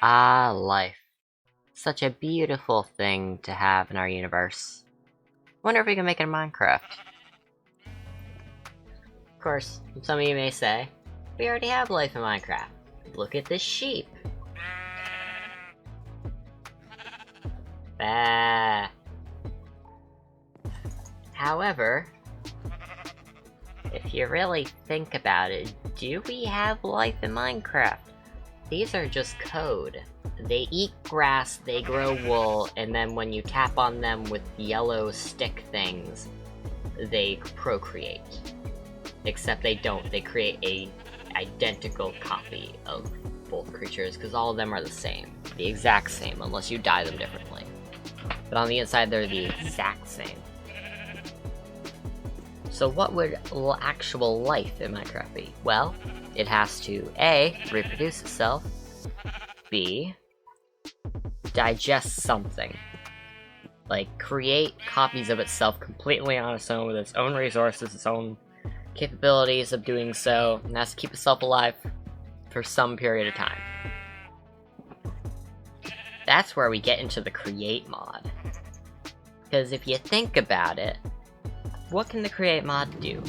Ah, life. Such a beautiful thing to have in our universe. Wonder if we can make it in Minecraft. Of course, some of you may say, we already have life in Minecraft. Look at this sheep. Bah. However, if you really think about it, do we have life in Minecraft? These are just code. They eat grass, they grow wool, and then when you tap on them with yellow stick things, they procreate. Except they don't, they create a identical copy of both creatures, because all of them are the same. The exact same, unless you dye them differently. But on the inside, they're the exact same. So what would actual life in Minecraft be? Well, it has to A, reproduce itself, B, digest something. Like, create copies of itself completely on its own with its own resources, its own capabilities of doing so, and has to keep itself alive for some period of time. That's where we get into the create mod. Because if you think about it, what can the create mod do?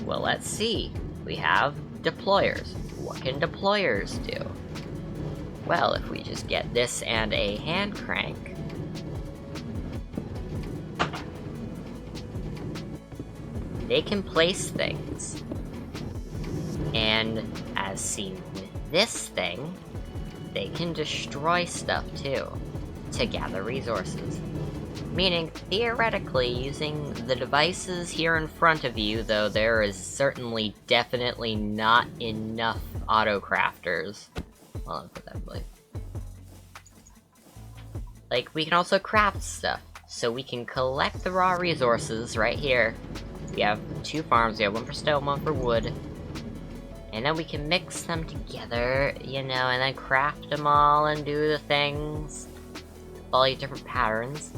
Well, let's see. We have deployers. What can deployers do? Well, if we just get this and a hand crank, they can place things. And as seen with this thing, they can destroy stuff too, to gather resources. Meaning, theoretically, using the devices here in front of you, though there is certainly definitely not enough auto-crafters. Well, I'll put that away. Like, we can also craft stuff, so we can collect the raw resources right here. We have 2 farms, we have 1 for stone, 1 for wood. And then we can mix them together, you know, and then craft them all and do the things. All these different patterns.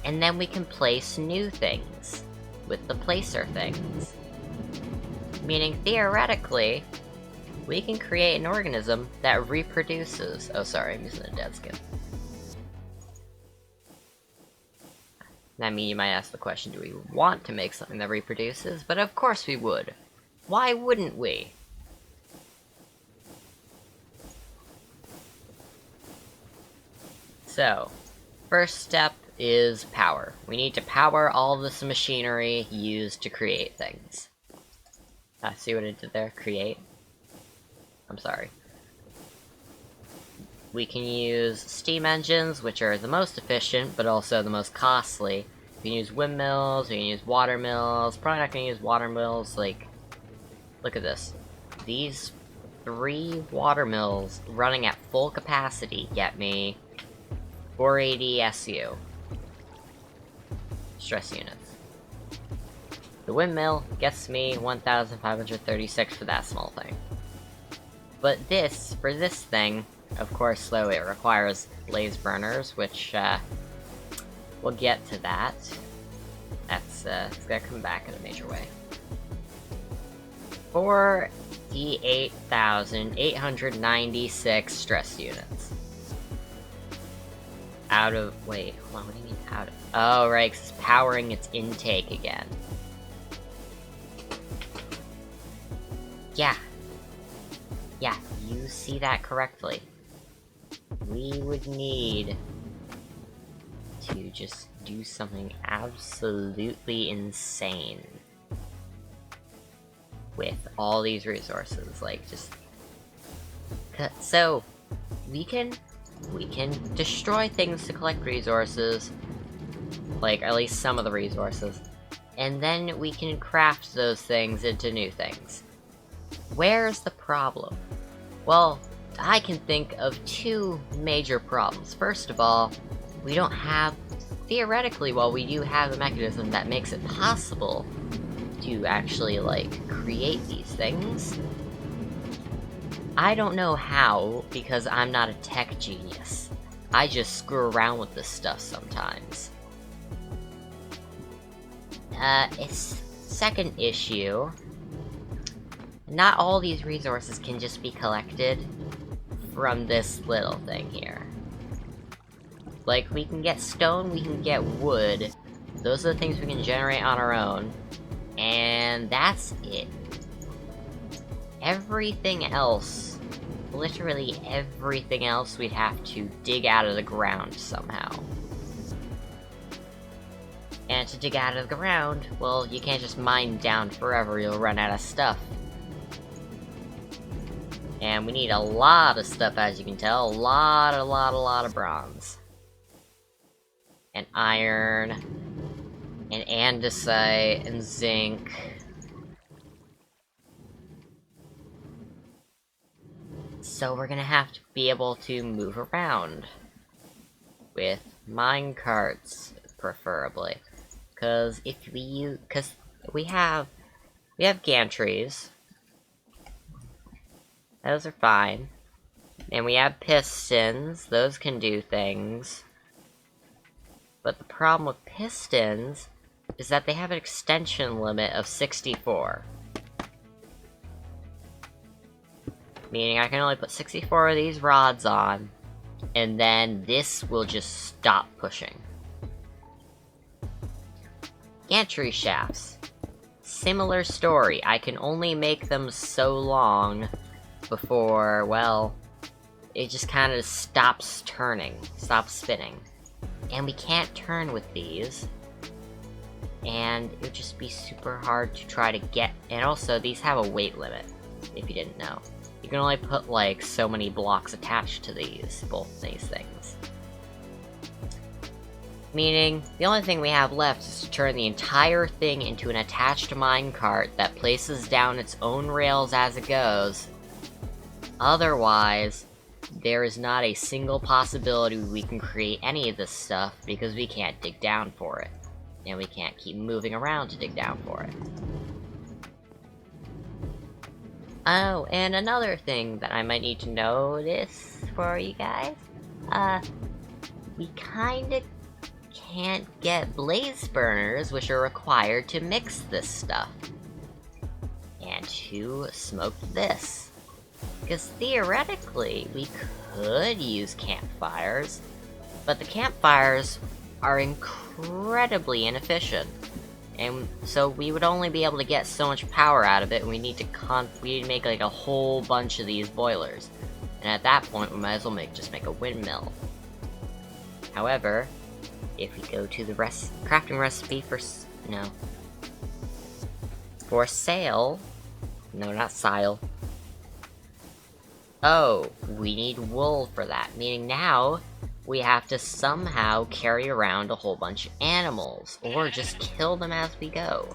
And then we can place new things with the placer things. Meaning, theoretically, we can create an organism that reproduces. Oh, sorry, I'm using a dead skin. I mean, you might ask the question, do we want to make something that reproduces? But of course we would. Why wouldn't we? So, first step is power. We need to power all this machinery used to create things. See what I did there? Create. I'm sorry. We can use steam engines, which are the most efficient, but also the most costly. We can use windmills, we can use water mills. Probably not gonna use water mills, like... Look at this. These 3 water mills running at full capacity get me 480 SU. Stress units. The windmill gets me 1,536 for that small thing. But this, for this thing, of course, though, it requires blaze burners, which, we'll get to that. That's, it's gonna come back in a major way. 48,896 stress units. Out of, wait, hold on, what do you mean out of? Oh, right, 'cause it's powering its intake again. Yeah. Yeah, you see that correctly. We would need to just do something absolutely insane with all these resources, like, just... So, we can destroy things to collect resources, like, at least some of the resources, and then we can craft those things into new things. Where's the problem? Well, I can think of 2 major problems. First of all, we don't have, theoretically, while we do have a mechanism that makes it possible to actually, like, create these things, I don't know how, because I'm not a tech genius. I just screw around with this stuff sometimes. Its second issue, not all these resources can just be collected from this little thing here. Like, we can get stone, we can get wood. Those are the things we can generate on our own. And that's it. Everything else, literally everything else, we'd have to dig out of the ground somehow. And to dig out of the ground, well, you can't just mine down forever, you'll run out of stuff. And we need a lot of stuff, as you can tell. A lot of bronze. And iron. And andesite, and zinc. So we're gonna have to be able to move around. With mine carts, preferably. Cause we have gantries. Those are fine. And we have pistons, those can do things. But the problem with pistons is that they have an extension limit of 64. Meaning I can only put 64 of these rods on, and then this will just stop pushing. Gantry shafts. Similar story, I can only make them so long before, well, it just kind of stops turning, stops spinning. And we can't turn with these. And it would just be super hard to try to get, and also these have a weight limit, if you didn't know. You can only put like so many blocks attached to both these things. Meaning, the only thing we have left is to turn the entire thing into an attached minecart that places down its own rails as it goes. Otherwise, there is not a single possibility we can create any of this stuff because we can't dig down for it. And we can't keep moving around to dig down for it. Oh, and another thing that I might need to notice for you guys. We kinda can't get blaze burners, which are required to mix this stuff. And to smoke this. Because theoretically, we could use campfires, but the campfires are incredibly inefficient. And so we would only be able to get so much power out of it, and we need to make like a whole bunch of these boilers. And at that point, we might as well just make a windmill. However, if we go to the crafting recipe for sale, no, not sile. Oh, we need wool for that, meaning now we have to somehow carry around a whole bunch of animals, or just kill them as we go.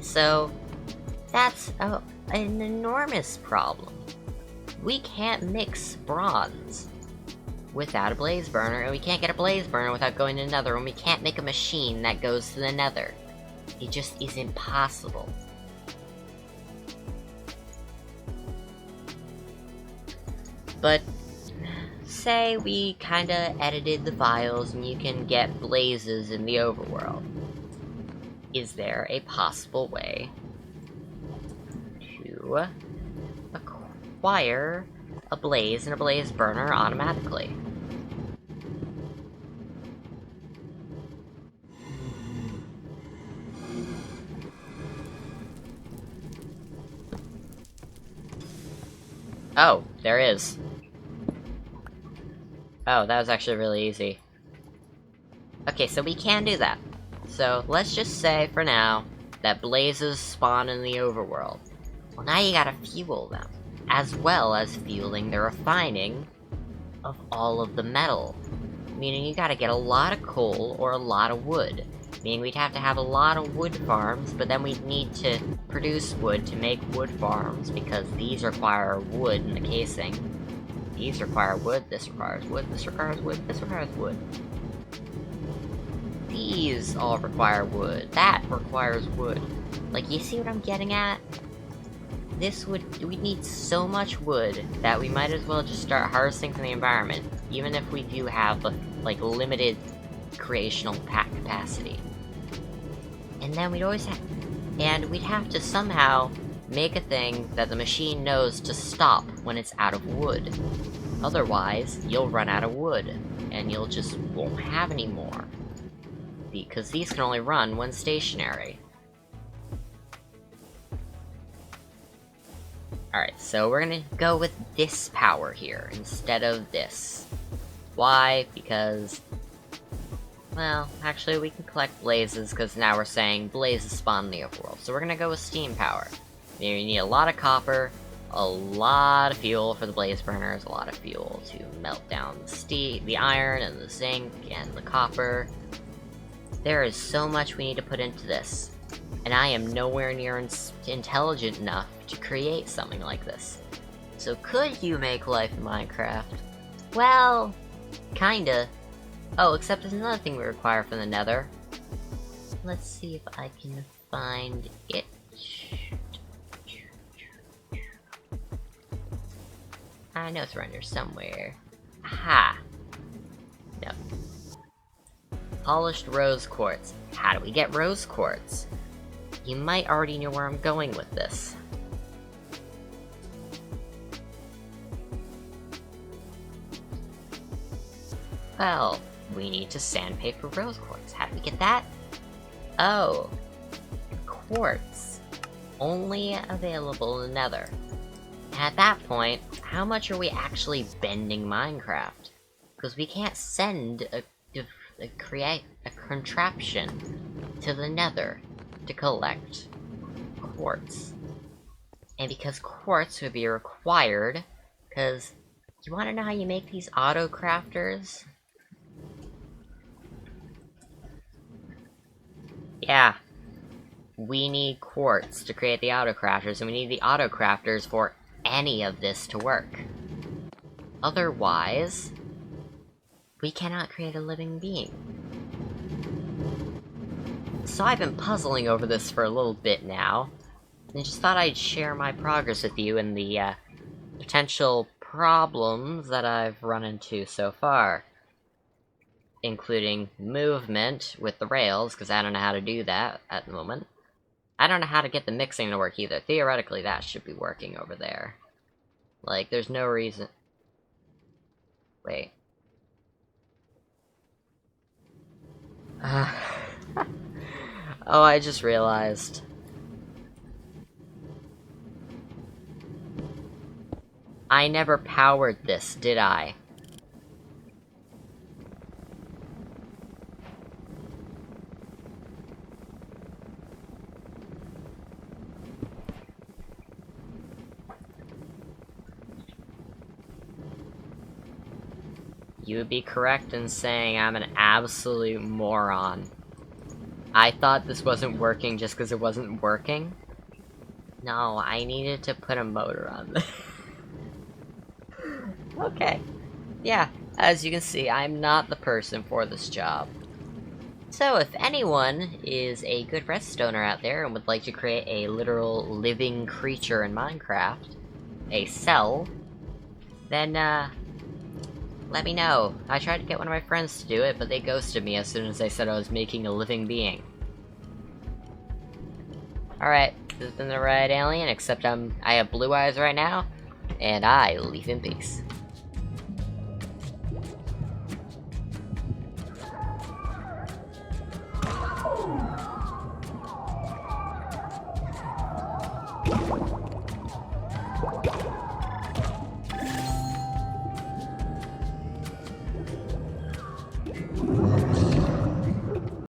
So, that's an enormous problem. We can't mix bronze without a blaze burner, and we can't get a blaze burner without going to Nether, and we can't make a machine that goes to the Nether. It just is impossible. But say we kinda edited the files and you can get blazes in the overworld. Is there a possible way to acquire a blaze and a blaze burner automatically? Oh, there is. Oh, that was actually really easy. Okay, so we can do that. So, let's just say, for now, that blazes spawn in the overworld. Well, now you gotta fuel them, as well as fueling the refining of all of the metal. Meaning you gotta get a lot of coal or a lot of wood. Meaning we'd have to have a lot of wood farms, but then we'd need to produce wood to make wood farms, because these require wood in the casing. These require wood, this requires wood, this requires wood, this requires wood. These all require wood, that requires wood. Like, you see what I'm getting at? We'd need so much wood that we might as well just start harvesting from the environment, even if we do have, like, limited creational capacity. And then we'd have to somehow make a thing that the machine knows to stop when it's out of wood. Otherwise, you'll run out of wood, and you'll just won't have any more. Because these can only run when stationary. Alright, so we're gonna go with this power here, instead of this. Why? Because... well, actually we can collect blazes, because now we're saying blazes spawn in the overworld. So we're gonna go with steam power. You need a lot of copper, a lot of fuel for the blaze burners, a lot of fuel to melt down the iron, and the zinc, and the copper. There is so much we need to put into this, and I am nowhere near intelligent enough to create something like this. So could you make life in Minecraft? Well, kinda. Oh, except there's another thing we require from the nether. Let's see if I can find it. I know it's around here somewhere. Aha! No. Polished rose quartz. How do we get rose quartz? You might already know where I'm going with this. Well, we need to sandpaper rose quartz. How do we get that? Oh, quartz. Only available in the nether. At that point, how much are we actually bending Minecraft? Because we can't send create a contraption to the nether to collect quartz. And because quartz would be required, because you want to know how you make these auto crafters? Yeah. We need quartz to create the auto crafters, and we need the auto crafters for any of this to work. Otherwise, we cannot create a living being. So I've been puzzling over this for a little bit now, and just thought I'd share my progress with you and the potential problems that I've run into so far. Including movement with the rails, because I don't know how to do that at the moment. I don't know how to get the mixing to work either. Theoretically, that should be working over there. Like, there's no reason... Wait. Oh, I just realized. I never powered this, did I? You would be correct in saying I'm an absolute moron. I thought this wasn't working just because it wasn't working. No, I needed to put a motor on this. Okay. Yeah, as you can see, I'm not the person for this job. So if anyone is a good redstoner out there and would like to create a literal living creature in Minecraft, a cell, then let me know. I tried to get one of my friends to do it, but they ghosted me as soon as I said I was making a living being. Alright, this has been the Red Alien, except I have blue eyes right now, and I leave in peace.